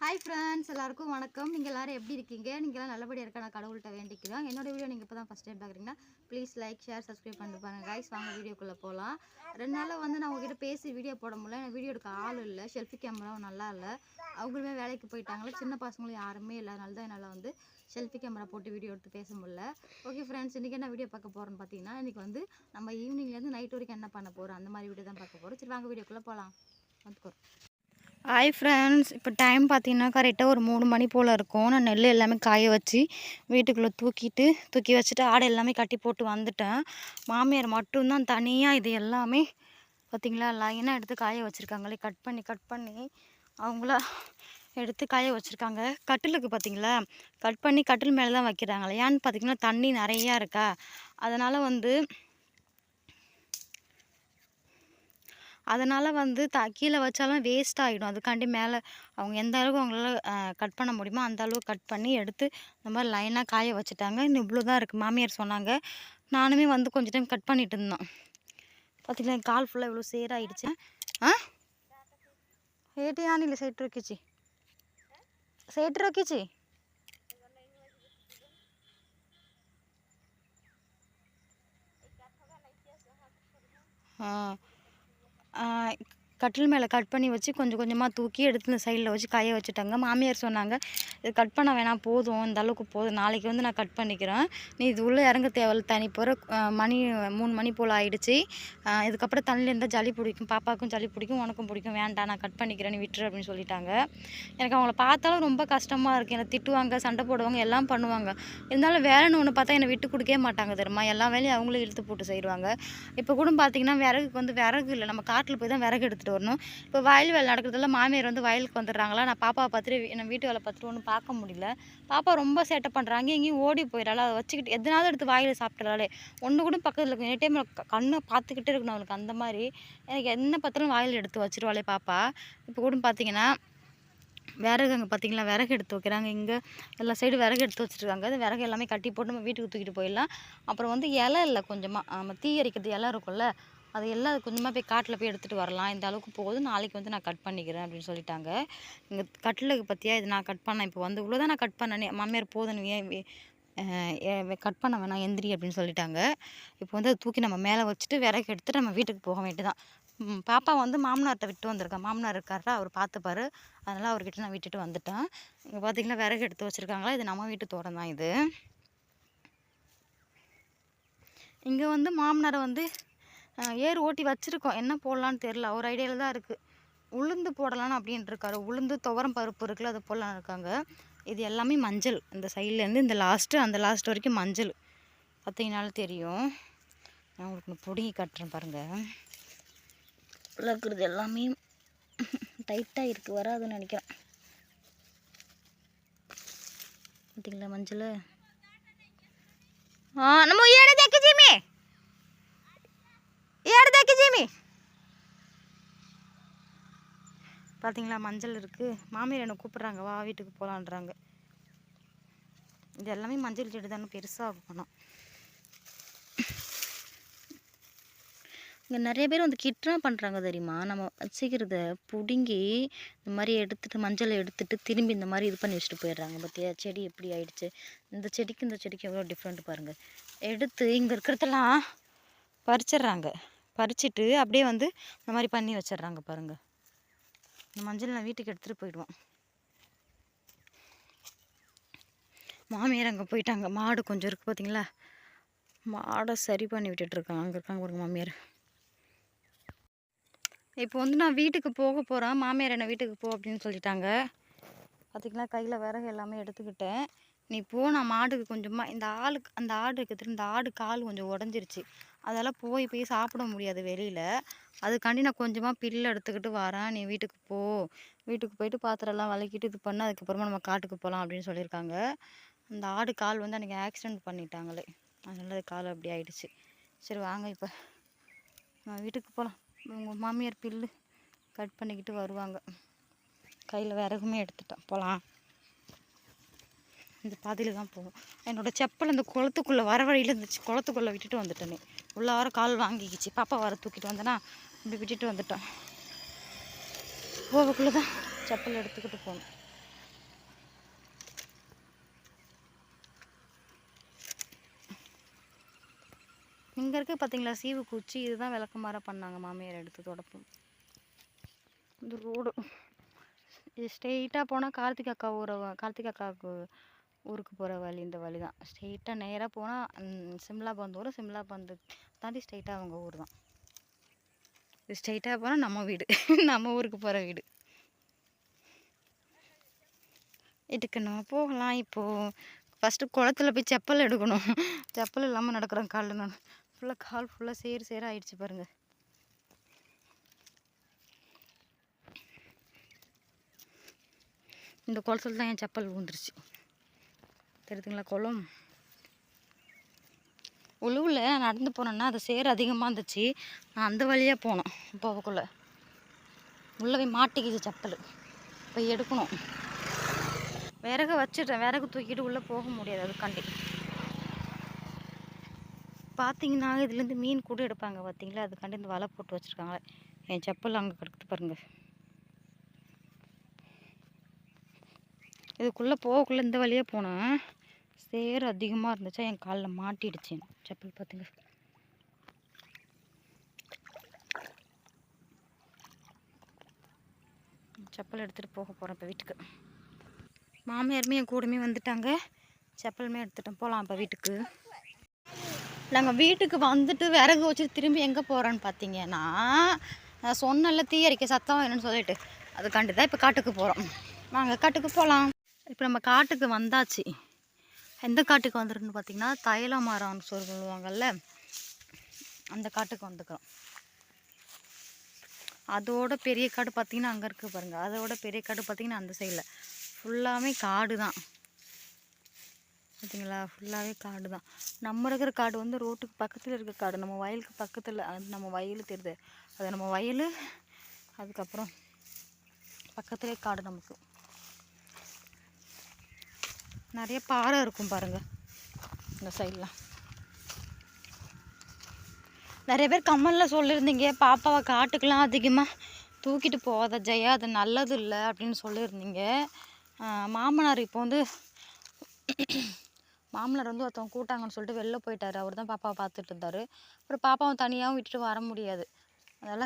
Hi friends, எல்லாருக்கும் வணக்கம். நீங்கள் எல்லோரும் எப்படி இருக்கீங்க? நீங்களாம் நல்லபடியாக இருக்க நான் கடவுள்கிட்ட வேண்டிக்கிறேன். என்னோட வீடியோ நீங்கள் இப்போ தான் ஃபஸ்ட் டைம் பார்க்குறீங்கன்னா ப்ளீஸ் லைக், ஷேர், சப்ஸ்கிரைப் பண்ணிட்டு பாருங்கள் கைஸ். வாங்க வீடியோக்குள்ளே போகலாம். 2 நாளாக நான் உங்ககிட்ட பேசி வீடியோ போட முடியல. எனக்கு வீடியோ எடுக்க ஆள் இல்லை, செல்ஃபி கேமராவும் நல்லா இல்லை. அவங்களுமே வேலைக்கு போயிட்டாங்களே, சின்ன பசங்களும் யாருமே இல்லை. அதனால தான் என்னால் செல்ஃபி கேமரா போட்டு வீடியோ எடுத்து பேச முடியல. ஓகே ஃப்ரெண்ட்ஸ், இன்றைக்கி என்ன வீடியோ பார்க்க போகிறோன்னு பார்த்தீங்கன்னா, இன்றைக்கி நம்ம ஈவினிங்லேருந்து நைட் வரைக்கும் என்ன பண்ண போகிறோம் அந்த மாதிரி வீடியோ தான் பார்க்க போகிறோம். சரி வாங்க வீடியோக்குள்ளே போகலாம். வந்துக்கிறோம். ஹாய் ஃப்ரெண்ட்ஸ், இப்போ டைம் பார்த்தீங்கன்னா கரெக்டாக ஒரு 3 மணி போல் இருக்கும். நான் நெல் எல்லாமே காய வச்சு வீட்டுக்குள்ளே தூக்கி வச்சுட்டு ஆடை எல்லாமே கட்டி போட்டு வந்துட்டேன். மாமியார் மட்டும்தான் தனியாக இது எல்லாமே பார்த்திங்களா லைனாக எடுத்து காய வச்சுருக்காங்களே, கட் பண்ணி அவங்கள எடுத்து காய வச்சுருக்காங்க. கட்டிலுக்கு பார்த்திங்களா கட் பண்ணி கட்டில் மேலே தான் வைக்கிறாங்களே. ஏன்னு பார்த்திங்கன்னா தண்ணி நிறையா இருக்கா, அதனால் கீழே வச்சாலும் வேஸ்ட் ஆகிடும். அதுக்காண்டி மேலே அவங்க எந்த அளவுக்கு அவங்களால கட் பண்ண முடியுமோ அந்த அளவுக்கு கட் பண்ணி எடுத்து இந்த மாதிரி லைனாக காய வச்சுட்டாங்க. இன்னும் இவ்வளோ தான் இருக்குது. மாமியார் சொன்னாங்க. நானுமே கொஞ்சம் டைம் கட் பண்ணிட்டு இருந்தோம். பார்த்திங்களா என் கால் ஃபுல்லாக இவ்வளோ சேராகிடுச்சு. ஏட்டி ஆனில சைட் ரக்கிச்சு கட்டில் மேலே கட் பண்ணி வச்சு கொஞ்சம் கொஞ்சமாக தூக்கி எடுத்து இந்த சைடில் வச்சு காய வச்சுட்டாங்க. மாமியார் சொன்னாங்க, இது கட் பண்ண வேணாம், போதும், இந்த அளவுக்கு போதும், நாளைக்கு நான் கட் பண்ணிக்கிறேன், நீ இது உள்ளே இறங்க தேவையில்ல, தனி போகிற மணி 3 மணி போல் ஆகிடுச்சு, இதுக்கப்புறம் தண்ணியில் இருந்தால் ஜலி பிடிக்கும், பாப்பாவுக்கும் ஜலி பிடிக்கும், உனக்கும் பிடிக்கும், வேண்டாம் நான் கட் பண்ணிக்கிறேன், நீ விட்டுரு அப்படின்னு சொல்லிட்டாங்க. எனக்கு அவங்கள பார்த்தாலும் ரொம்ப கஷ்டமாக இருக்குது. என்னை திட்டுவாங்க, சண்டை போடுவாங்க, எல்லாம் பண்ணுவாங்க. இருந்தாலும் வேலைன்னு ஒன்று பார்த்தா என்னை விட்டு கொடுக்கவே மாட்டாங்க தெரியுமா. எல்லா வேலையும் அவங்களும் இழுத்து போட்டு செய்வாங்க. இப்போ கூட பார்த்திங்கன்னா விறகுக்கு விறகு இல்லை, நம்ம காட்டில் போய் தான் விறகு எடுத்துகிட்டு வரணும். இப்போ வயல் வேலை நடக்கிறதெல்லாம் மாமியார் வயலுக்கு வந்துடுறாங்களா. நான் பாப்பாவை பார்த்துட்டு நான் வீட்டு வேலை பார்த்துட்டு ஒன்றும் பார்க்க முடியல. பாப்பா ரொம்ப சேட்டை பண்ணுறாங்க, எங்கேயும் ஓடி போயிடறாள். அதை வச்சுக்கிட்டு எதனாவது எடுத்து வாயில் சாப்பிட்றாளே, ஒன்று கூட பக்கத்தில் இருக்கும். எனி டைம் கண்ணை பார்த்துக்கிட்டே இருக்கணும் அவளுக்கு. அந்த மாதிரி எனக்கு என்ன பார்த்தாலும் வாயில் எடுத்து வச்சிருவாளே பாப்பா. இப்போ கூட பார்த்தீங்கன்னா விறகு அங்கே பார்த்திங்களா விறகு எடுத்து வைக்கிறாங்க. இங்கே எல்லா சைடு விறகு எடுத்து வச்சுருக்காங்க. அது விறகு எல்லாமே கட்டி போட்டு நம்ம வீட்டுக்கு தூக்கிட்டு போயிடலாம். அப்புறம் இலை இல்லை, கொஞ்சமாக நம்ம தீ எரிக்கிறது இலை இருக்கும்ல, அது எல்லாம் கொஞ்சமாக போய் காட்டில் போய் எடுத்துகிட்டு வரலாம். இந்த அளவுக்கு போகுது, நாளைக்கு நான் கட் பண்ணிக்கிறேன் அப்படின்னு சொல்லிட்டாங்க. இங்கே கட்டிலுக்கு பற்றியா இது நான் கட் பண்ணேன். இப்போ இவ்வளோ தான் நான் கட் பண்ணேன். மாமியார் போதும், ஏன் கட் பண்ண வேணாம், எந்திரி அப்படின்னு சொல்லிட்டாங்க. இப்போ அதை தூக்கி நம்ம மேலே வச்சுட்டு விறகு எடுத்துகிட்டு நம்ம வீட்டுக்கு போக வேண்டியதான். பாப்பா மாமனார்கிட்ட விட்டு வந்திருக்கேன். மாமனார் இருக்காரா, அவர் பார்த்துப்பாரு, அதனால் அவர்கிட்ட நான் விட்டுட்டு வந்துட்டேன். இங்கே பார்த்திங்கன்னா விறகு எடுத்து வச்சுருக்காங்களா, இது நம்ம வீட்டு தோட்டம் தான் இது. இங்கே மாமனாரை ஏர் ஓட்டி வச்சுருக்கோம், என்ன போடலான்னு தெரில, ஒரு ஐடியாவில் தான் இருக்குது. உளுந்து போடலான்னு அப்படின்ட்டு இருக்காரு. உளுந்து துவரம் பருப்பு இருக்குல்ல, அதை போடலான்னு இருக்காங்க. இது எல்லாமே மஞ்சள், இந்த சைட்லேருந்து இந்த லாஸ்ட்டு அந்த லாஸ்ட் வரைக்கும் மஞ்சள் பார்த்தீங்கனாலும் தெரியும். நான் உங்களுக்கு பிடுங்கி காட்டுறேன் பாருங்கள். உள்ள இருக்கிறது எல்லாமே டைட்டாக இருக்குது, வராதுன்னு நினைக்கிறேன். பார்த்தீங்களா மஞ்சள். நம்ம ஏடு தேக்கி ஜிமி பார்த்தீங்களா மஞ்சள் இருக்குது. மாமியார் என்னை கூப்பிட்றாங்க, வா வீட்டுக்கு போகலான்றாங்க. இது எல்லாமே மஞ்சள் செடி தானே, பெருசாக போனோம். இங்கே நிறைய பேர் கிட்னா பண்ணுறாங்க தெரியுமா. நம்ம வச்சுக்கிறத பிடுங்கி இந்த மாதிரி எடுத்துகிட்டு மஞ்சளை எடுத்துகிட்டு திரும்பி இந்த மாதிரி இது பண்ணி வச்சுட்டு போயிடுறாங்க. பார்த்தியா செடி எப்படி ஆயிடுச்சு. இந்த செடிக்கு எவ்வளோ டிஃப்ரெண்ட் பாருங்கள். எடுத்து இங்கே இருக்கிறதெல்லாம் பறிச்சிட்றாங்க. பறிச்சுட்டு அப்படியே இந்த மாதிரி பண்ணி வச்சிட்றாங்க பாருங்கள். இந்த மஞ்சள் நான் வீட்டுக்கு எடுத்துகிட்டு போயிடுவோம். மாமியார் அங்கே போயிட்டாங்க. மாடு கொஞ்சம் இருக்குது பார்த்தீங்களா, மாடை சரி பண்ணி விட்டுட்ருக்காங்க. அங்கே இருக்காங்க பாருங்க மாமியார். இப்போ நான் வீட்டுக்கு போக போகிறேன். மாமியார் என்னை வீட்டுக்கு போ அப்படின்னு சொல்லிட்டாங்க. பார்த்திங்களா கையில் விறகு எல்லாமே எடுத்துக்கிட்டேன். நீ போ, நான் மாடுக்கு கொஞ்சமாக அந்த ஆடு இருக்குது, இந்த ஆடு கால் கொஞ்சம் உடஞ்சிருச்சு, அதெல்லாம் போய் சாப்பிட முடியாது வெளியில், அதுக்காண்டி நான் கொஞ்சமாக பில்லு எடுத்துக்கிட்டு வரேன், நீ வீட்டுக்கு போ, வீட்டுக்கு போயிட்டு பாத்திரம்லாம் விளக்கிட்டு இது பண்ண அதுக்கப்புறமா நம்ம காட்டுக்கு போகலாம் அப்படின்னு சொல்லியிருக்காங்க. அந்த ஆடு கால் அன்றைக்கி ஆக்சிடெண்ட் பண்ணிட்டாங்களே, அதனால கால் அப்படி ஆயிடுச்சு. சரி வாங்க இப்போ நான் வீட்டுக்கு போகலாம். உங்கள் மாமியார் பில்லு கட் பண்ணிக்கிட்டு வருவாங்க. கையில் விறகுமே எடுத்துட்டேன், போகலாம். இந்த பாதையில் தான் போகும். என்னோடய செப்பல் இந்த குளத்துக்குள்ளே வர வழியில் இருந்துச்சு, குளத்துக்குள்ளே விட்டுட்டு வந்துட்டேனே. உள்ளார கால் வாங்கிக்கிச்சு. பாப்பா வர தூக்கிட்டு வந்தேன்னா இப்படி விட்டுட்டு வந்துட்டேன். போகக்குள்ளே தான் செப்பல் எடுத்துக்கிட்டு போகணும். இங்கே இருக்க பார்த்தீங்களா சீவு குச்சி, இதுதான் விளக்கமாற பண்ணாங்க மாமியார் எடுத்து தொடப்போம். இந்த ரோடு இது ஸ்ட்ரெயிட்டாக போனால் கார்த்திக் அக்காவுக்கு ஊருக்கு போகிற வழி இந்த வழி தான். ஸ்ட்ரெயிட்டாக நேராக போனால் சிம்லா பந்து வரும். சிம்லா பந்து தாண்டி ஸ்ட்ரெயிட்டாக அவங்க ஊர் தான். இது ஸ்ட்ரெயிட்டாக போனால் நம்ம வீடு, நம்ம ஊருக்கு போகிற வீடு. இதுக்கு நம்ம போகலாம். இப்போது ஃபஸ்ட்டு குளத்துல போய் செப்பல் எடுக்கணும். செப்பல் இல்லாமல் நடக்கிறேன் காலில். நான் ஃபுல்லாக கால் ஃபுல்லாக சேர் ஆகிடுச்சு பாருங்கள். இந்த குளத்துல தான் என் செப்பல் விழுந்துருச்சு. தெரியுதுங்களா குளம்? உழுவில் நான் நடந்து போனேன்னா அது சேர் அதிகமாக இருந்துச்சு. நான் அந்த வழியாக போனேன். போகக்குள்ள உள்ளே போய் மாட்டிக்கிச்சு செப்பல். போய் எடுக்கணும். விறகு வச்சுட்டேன். விறகு தூக்கிட்டு உள்ளே போக முடியாது. அதுக்காண்டி பார்த்தீங்கன்னா இதுலேருந்து மீன் கூட எடுப்பாங்க பார்த்தீங்களா. அதுக்காண்டி இந்த வலை போட்டு வச்சுருக்காங்க. என் செப்பல் அங்கே கிடக்குது பாருங்கள். இதுக்குள்ளே போகக்குள்ளே இந்த வழியாக போனேன். சேர் அதிகமாக இருந்துச்சா என் காலில் மாட்டிடுச்சு செப்பல். பார்த்துங்க. செப்பல் எடுத்துகிட்டு போக போகிறேன் இப்போ வீட்டுக்கு. மாமியாருமே என் கூடமே வந்துட்டாங்க. செப்பலுமே எடுத்துகிட்டேன். போகலாம் இப்போ வீட்டுக்கு. நாங்கள் வீட்டுக்கு வந்துட்டு விறகு வச்சு திரும்பி எங்கே போகிறோன்னு பார்த்தீங்கன்னா, நான் சொன்னல தீ அரிக்க சத்தம் என்னன்னு சொல்லிட்டு அதுக்காண்டி தான் இப்போ காட்டுக்கு போகிறோம். நாங்கள் காட்டுக்கு போகலாம். இப்போ நம்ம காட்டுக்கு வந்தாச்சு. எந்த காட்டுக்கு வந்துருன்னு பார்த்தீங்கன்னா, தைல மரம் சொல்லுவாங்கள்ல, அந்த காட்டுக்கு வந்துக்கிறோம். அதோட பெரிய காடு பார்த்தீங்கன்னா அங்கே இருக்குது பாருங்கள். அதோட பெரிய காடு பார்த்தீங்கன்னா அந்த சைடில் ஃபுல்லாகவே காடு தான். பார்த்தீங்களா? ஃபுல்லாகவே காடு தான். நம்ம இருக்கிற காடு வந்து ரோட்டுக்கு பக்கத்தில் இருக்கிற காடு. நம்ம வயலுக்கு பக்கத்தில், அது நம்ம வயல் தெரியுது, அது நம்ம வயல். அதுக்கப்புறம் பக்கத்துலேயே காடு. நமக்கு நிறைய பாறை இருக்கும் பாருங்கள் இந்த சைட்லாம். நிறைய பேர் கம்மலில் சொல்லியிருந்தீங்க, பாப்பாவை காட்டுக்கெலாம் அதிகமாக தூக்கிட்டு போகாத ஜெயா, அது நல்லது இல்லை அப்படின்னு சொல்லியிருந்தீங்க. மாமனார் இப்போ வந்து மாமனார் வந்து ஒருத்தவங்க கூட்டாங்கன்னு சொல்லிட்டு வெளில போயிட்டார். அவர் தான் பாப்பாவை பார்த்துட்டு இருந்தார். அப்புறம் பாப்பாவும் தனியாகவும் விட்டுட்டு வர முடியாது. அதனால்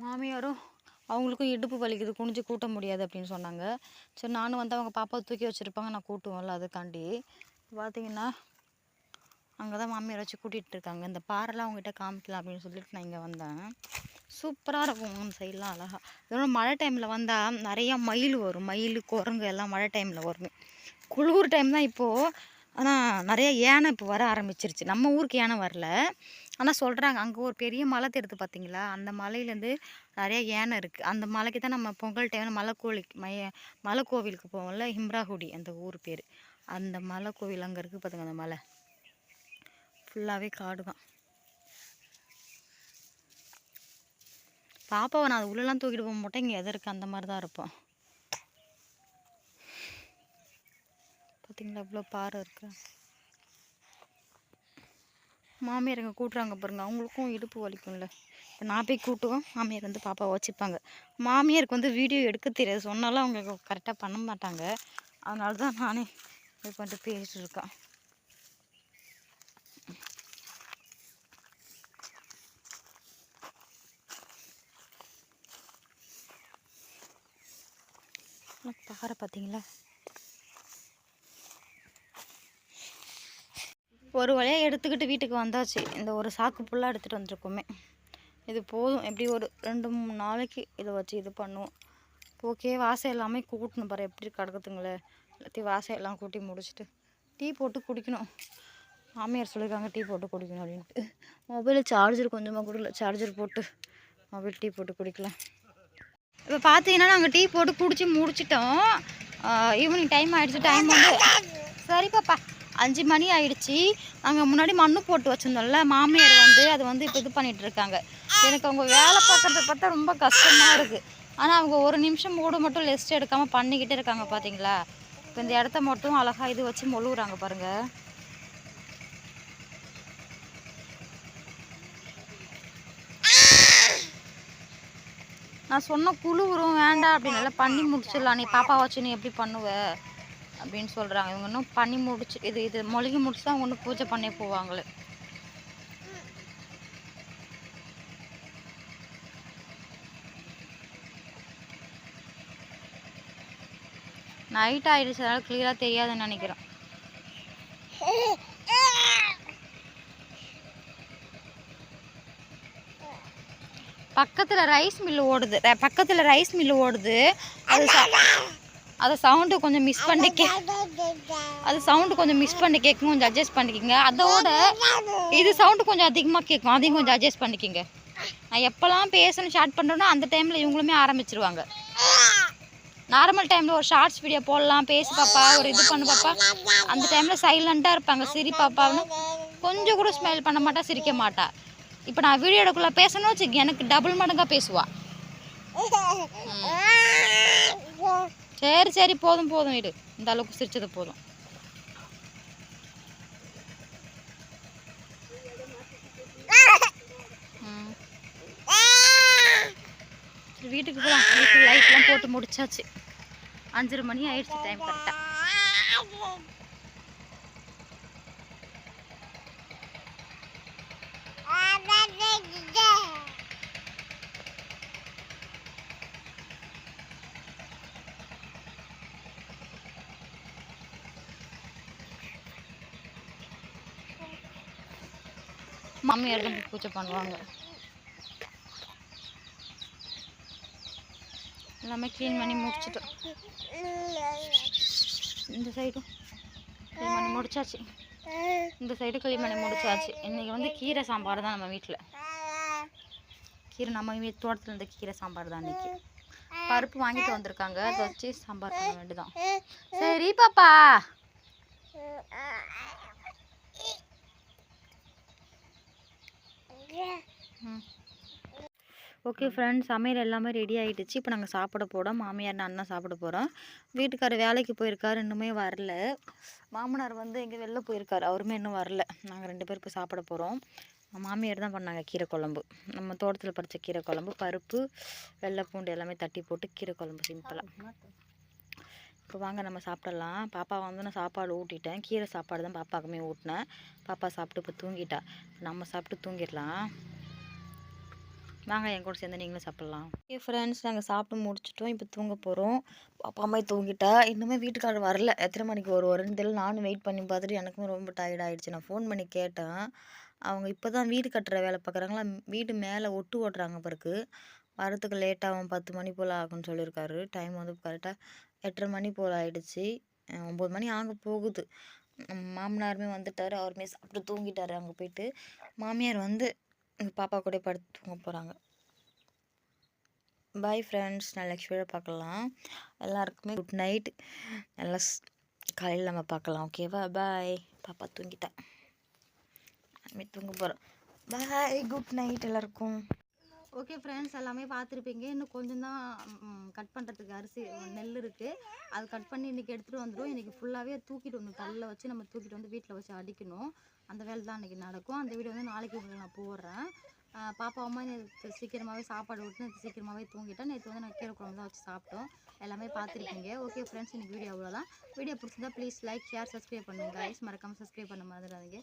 மாமியாரும் அவங்களுக்கும் இடுப்பு வலிக்குது, குனிஞ்சு கூட்ட முடியாது அப்படின்னு சொன்னாங்க. சரி நானும் வந்து அவங்க பாப்பாவை தூக்கி வச்சுருப்பாங்க, நான் கூட்டுவோம்ல, அதுக்காண்டி பார்த்தீங்கன்னா அங்கே தான் மாமியார் வச்சு கூட்டிகிட்டு இருக்காங்க. இந்த பாறைலாம் அவங்ககிட்ட காமிக்கலாம் அப்படின்னு சொல்லிட்டு நான் இங்கே வந்தேன். சூப்பராக இருக்கும் அந்த சைட்லாம் அழகாக. இதோட மழை டைமில் வந்தால் நிறையா மயில் வரும். மயில், குரங்கு எல்லாம் மழை டைமில் வரும். குளிர் டைம் தான் இப்போது. ஆனால் நிறையா யானை இப்போ வர ஆரம்பிச்சிருச்சு. நம்ம ஊருக்கு யானை வரல, ஆனால் சொல்கிறாங்க அங்கே ஒரு பெரிய மலை தெரியுது பார்த்தீங்களா, அந்த மலையிலேருந்து நிறையா யானை இருக்குது. அந்த மலைக்கு தான் நம்ம பொங்கல் டைமில் மலை கோவிலுக்கு போவோம்ல, ஹிம்ராகுடி அந்த ஊர் பேர். அந்த மலை கோவில் அங்கே இருக்குது பார்த்துங்க. அந்த மலை ஃபுல்லாகவே காடு தான். பாப்பாவை நான் அது உள்ளெல்லாம் தூக்கிட்டு போக மாட்டேன். இங்கே எது இருக்குது அந்த மாதிரி தான் இருப்போம். பார்த்தீங்களா இவ்வளோ பாறை இருக்கு. மாமியார் எங்கே கூட்டுறாங்க பாருங்கள். அவங்களுக்கும் இடுப்பு வலிக்கும்ல. இப்போ நான் போய் கூட்டுவோம், மாமியார் வந்து பாப்பாவை வச்சுப்பாங்க. மாமியாருக்கு வந்து வீடியோ எடுக்க தெரியாது, சொன்னாலும் அவங்க கரெக்டாக பண்ண மாட்டாங்க. அதனால தான் நானே இது பண்ணிட்டு பேசிட்டு இருக்கேன். பாறை பார்த்தீங்களா? ஒரு வழியாக எடுத்துக்கிட்டு வீட்டுக்கு வந்தாச்சு. இந்த ஒரு சாக்கு ஃபுல்லாக எடுத்துகிட்டு வந்துருக்கோமே, இது போதும். எப்படி ஒரு 2-3 நாளைக்கு இதை வச்சு இது பண்ணுவோம். ஓகே, வாசை எல்லாமே கூட்டணும் பாரு எப்படி கிடக்குதுங்களே. எல்லாத்தையும் வாசையெல்லாம் கூட்டி முடிச்சுட்டு டீ போட்டு குடிக்கணும். மாமியார் சொல்லியிருக்காங்க டீ போட்டு குடிக்கணும் அப்படின்ட்டு. மொபைலில் சார்ஜர் கொஞ்சமாக கூட இல்லை, சார்ஜர் போட்டு மொபைல் டீ போட்டு குடிக்கலாம். இப்போ பார்த்தீங்கன்னா நாங்கள் டீ போட்டு குடிச்சு முடிச்சிட்டோம். ஈவினிங் டைம் ஆகிடுச்சு. டைம் வந்து சரி பாப்பா 5 மணி ஆகிடுச்சி. நாங்கள் முன்னாடி மண்ணு போட்டு வச்சுருந்தோம்ல, மாமியார் வந்து அது வந்து இப்போ இது பண்ணிகிட்டு இருக்காங்க. எனக்கு அவங்க வேலை பார்க்குறத பார்த்தா ரொம்ப கஷ்டமாக இருக்குது. ஆனால் அவங்க ஒரு நிமிஷம் கூட மட்டும் ரெஸ்ட் எடுக்காமல் பண்ணிக்கிட்டே இருக்காங்க பார்த்தீங்களா. இப்போ இந்த இடத்த மட்டும் அழகாக இது வச்சு மொழுகுறாங்க பாருங்கள். நான் சொன்ன குழுவுரும் வேண்டாம் அப்படின்னு பண்ணி முடிச்சிடலாம். நீ பாப்பா வச்சு நீ எப்படி பண்ணுவ அப்படின்னு சொல்கிறாங்க. இவங்க இன்னும் பண்ணி முடிச்சு இது மொழிகி முடிச்சு தான் அவங்க இன்னும் பூஜை பண்ணி போவாங்களே. நைட் ஆகிடுச்சு, அதனால் கிளியராக தெரியாதுன்னு நினைக்கிறேன். பக்கத்தில் ரைஸ் மில்லு ஓடுது. அது சவுண்டு கொஞ்சம் மிஸ் பண்ணி கேட்கும். கொஞ்சம் அட்ஜஸ்ட் பண்ணிக்கோங்க. அதோட இது சவுண்டு கொஞ்சம் அதிகமாக கேட்கும், அதையும் கொஞ்சம் அட்ஜஸ்ட் பண்ணிக்கோங்க. நான் எப்போல்லாம் பேசணும் ஸ்டார்ட் பண்ணுறேனோ அந்த டைமில் இவங்களுமே ஆரம்பிச்சிருவாங்க. நார்மல் டைமில் ஒரு ஷார்ட்ஸ் வீடியோ போடலாம், பேசு பாப்பா, ஒரு இது பண்ணு பாப்பா, அந்த டைமில் சைலண்ட்டாக இருப்பாங்க. சிரி பாப்பான்னு கொஞ்சம் கூட ஸ்மைல் பண்ண மாட்டா, சிரிக்க மாட்டா. இப்போ நான் வீடியோ எடுக்குள்ள பேசணும்னு வச்சுக்க, எனக்கு டபுள் மடங்காக பேசுவா. சரி போதும் இடு, இந்த அளவுக்கு சிரிச்சது போதும். வீட்டுக்கு போகலாம். வீட்டுக்கு லைட்லாம் போட்டு முடிச்சாச்சு. 5:30 மணி ஆயிடுச்சு டைம் கரெக்டாக. மாமியார் தான் பூஜை பண்ணுவாங்க. எல்லாமே க்ளீன் பண்ணி முடிச்சுட்டோம். இந்த சைடும் க்ளீன் பண்ணி முடிச்சாச்சு. இன்றைக்கி வந்து கீரை சாம்பார் தான் நம்ம வீட்டில். நம்ம தோட்டத்தில் இருந்த கீரை சாம்பார் தான் இன்றைக்கி. பருப்பு வாங்கிட்டு வந்திருக்காங்க, அதை வச்சு சாம்பார் பண்ண வேண்டியதான். சரி பாப்பா. ஓகே ஃப்ரெண்ட்ஸ், சமையல் எல்லாமே ரெடி ஆகிடுச்சு. இப்போ நாங்கள் சாப்பிட போகிறோம். மாமியார் அண்ணன் சாப்பிட போகிறோம். வீட்டுக்காரர் வேலைக்கு போயிருக்காரு, இன்னுமே வரல. மாமனார் வந்து எங்கே வெளில போயிருக்காரு, அவருமே இன்னும் வரல. நாங்கள் 2 பேர் இப்போ சாப்பிட போகிறோம். மாமியார் தான் பண்ணாங்க கீரை குழம்பு. நம்ம தோட்டத்தில் பறித்த கீரை குழம்பு, பருப்பு, வெள்ளை பூண்டு எல்லாமே தட்டி போட்டு கீரை குழம்பு சிம்பிளாக. இப்போ வாங்க நம்ம சாப்பிடலாம். பாப்பா வந்து நான் சாப்பாடு ஊட்டிட்டேன். கீரை சாப்பாடு தான் பாப்பாவுக்குமே ஊட்டினேன். பாப்பா சாப்பிட்டு இப்போ தூங்கிட்டா. நம்ம சாப்பிட்டு தூங்கிடலாம். வாங்க என் கூட சேர்ந்து நீங்களும் சாப்பிட்லாம். ஓகே ஃப்ரெண்ட்ஸ், நாங்கள் சாப்பிட்டு முடிச்சிட்டோம். இப்போ தூங்க போகிறோம். பாப்பா அம்மா தூங்கிட்டா. இன்னுமே வீட்டுக்காரர் வரல. எத்தனை மணிக்கு வருவாருன்னு தெரியல. நானும் வெயிட் பண்ணி பார்த்துட்டு எனக்கும் ரொம்ப டயர்ட் ஆகிடுச்சு. நான் ஃபோன் பண்ணி கேட்டேன். அவங்க இப்போ தான் வீடு கட்டுற வேலை பார்க்குறாங்களா, வீடு மேலே ஒட்டு ஓட்டுறாங்க பிறகு. வரத்துக்கு லேட்டாகும், 10 மணி போல் ஆகும்னு சொல்லியிருக்காரு. டைம் வந்து கரெக்டாக 8:30 மணி போல் ஆகிடுச்சு. 9 மணி ஆக போகுது. மாமனாருமே வந்துட்டார். அவருமே சாப்பிட்டு தூங்கிட்டார் அங்கே போயிட்டு. மாமியார் வந்து எங்கள் பாப்பா கூட படுத்து தூங்க போகிறாங்க. பாய் ஃப்ரெண்ட்ஸ், நான் நெக்ஸ்ட் வீடியோ பார்க்கலாம். எல்லாருக்குமே குட் நைட். நல்லா காலையில் நம்ம பார்க்கலாம். ஓகேவா? பாய். பாப்பா தூங்கிட்டா, தூங்க போகிறோம். பாய், குட் நைட் எல்லாருக்கும். ஓகே ஃப்ரெண்ட்ஸ், எல்லாமே பார்த்துருப்பீங்க. இன்னும் கொஞ்சம் தான் கட் பண்ணுறதுக்கு நெல் இருக்குது. அது கட் பண்ணி இன்றைக்கி எடுத்துகிட்டு வந்துடும். இன்றைக்கி ஃபுல்லாகவே தூக்கிட்டு வந்து கல்லில் வச்சு நம்ம தூக்கிட்டு வந்து வீட்டில் வச்சு அடிக்கணும். அந்த வேலை தான் இன்றைக்கி நடக்கும். அந்த வீடியோ வந்து நாளைக்கு உங்களுக்கு நான் போடுறேன். பாப்பா அம்மா நேற்று சீக்கிரமாகவே சாப்பாடு விட்டு நேற்று சீக்கிரமாகவே தூங்கிட்டேன். நேற்று வந்து நான் கீரை குழம்பு தான் வச்சு சாப்பிட்டோம். எல்லாமே பார்த்துருக்கீங்க. ஓகே ஃப்ரெண்ட்ஸ், இன்றைக்கி வீடியோ அவ்வளோதான். வீடியோ பிடிச்சிருந்தா ப்ளீஸ் லைக், ஷேர், சப்ஸ்கிரைப் பண்ணுங்கள். மறக்காமல் சப்ஸ்கிரைப் பண்ண மறந்துடாதீங்க.